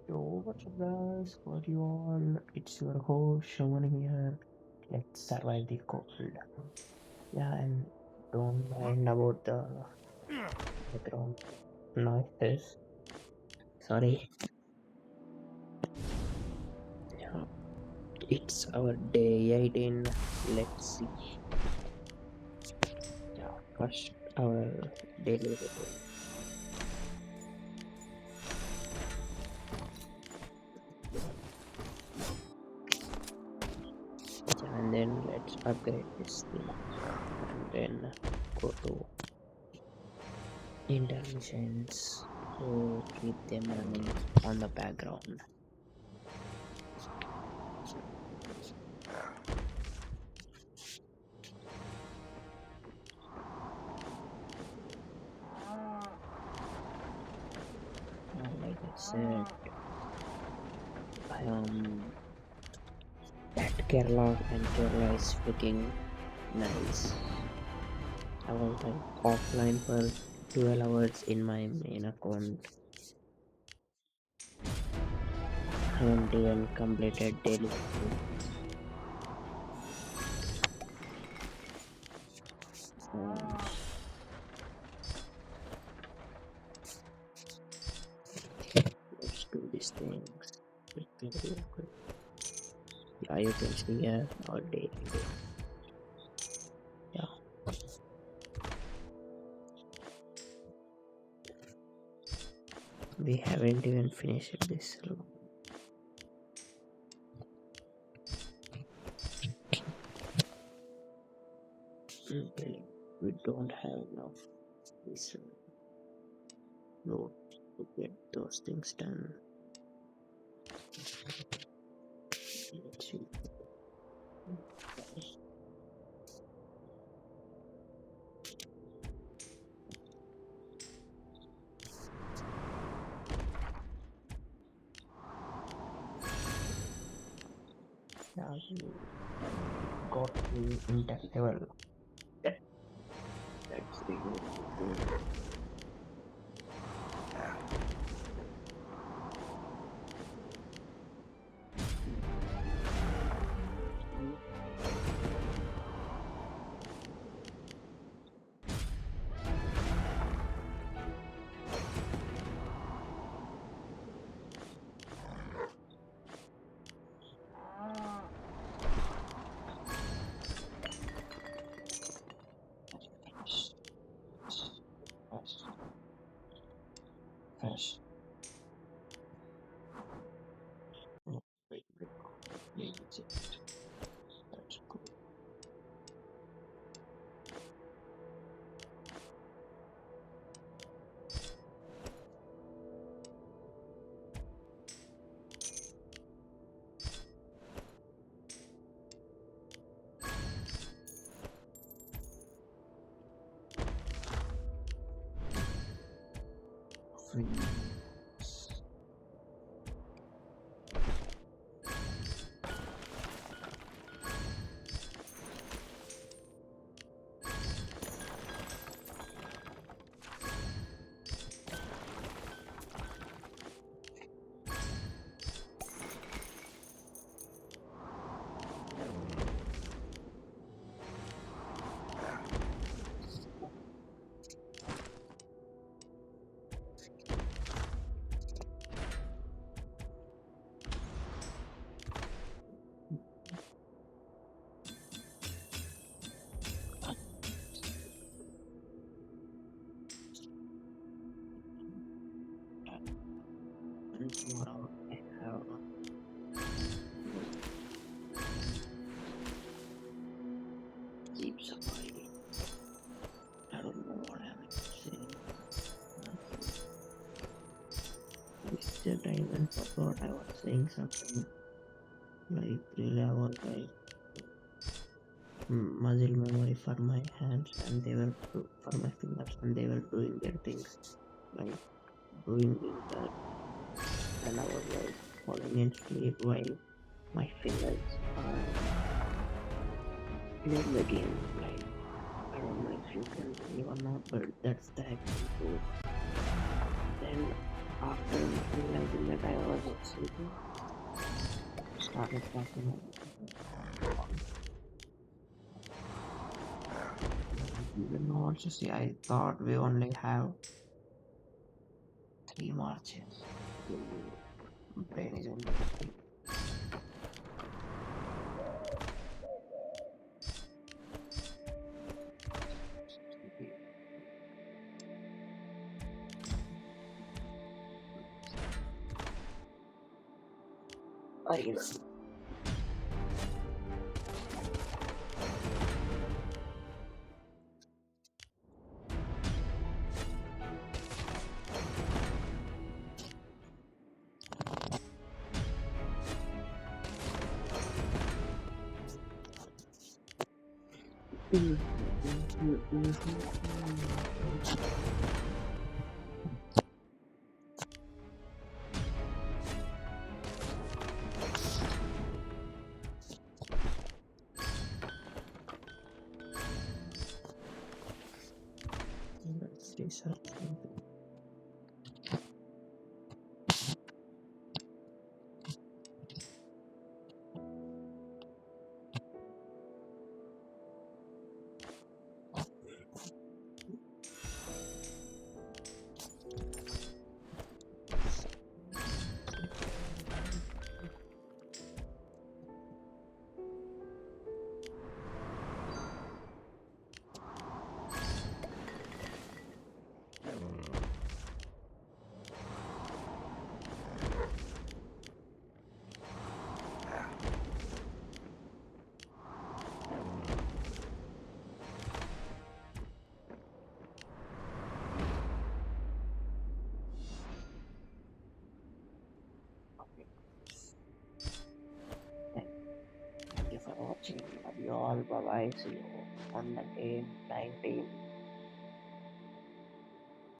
Yo, what's up, guys? What you all? It's your host Shaman here. Let's survive the cold. Yeah, and don't mind about the background noises. Sorry. Yeah, it's our day 18. Let's see. Yeah, first our daily routine. Yeah, and then let's upgrade this thing. And then go to intermissions. So keep them running on the background. Like I said, that Kerala is freaking nice. I was like offline for 12 hours in my main account. I haven't even completed daily missions. Um, let's do these things. Quickly, real quick. Yeah, you can see here our daily day. Yeah, we haven't even finished this. Really, we don't have enough resources to get those things done. Let's see. Yeah, we got the intel level. That, that's really good. Fast, fast. Oh, wait. Yeah, it's it. That's cool. Free. And tomorrow I have keep surviving. I don't know what I'm saying. It's the time and forgot I was saying something. Like really I was like muscle memory for my hands and they were for my fingers and they were doing their things like doing that and I was like falling in sleep while my fingers are playing the game. Like I don't know if you can believe or not, but that's the actual truth. Then after realizing that I was Started talking. You know what to say. I thought we only have 3 marches. Brain is only three. I research. Thank you for watching. Love you all. Bye bye. See you on the game 19.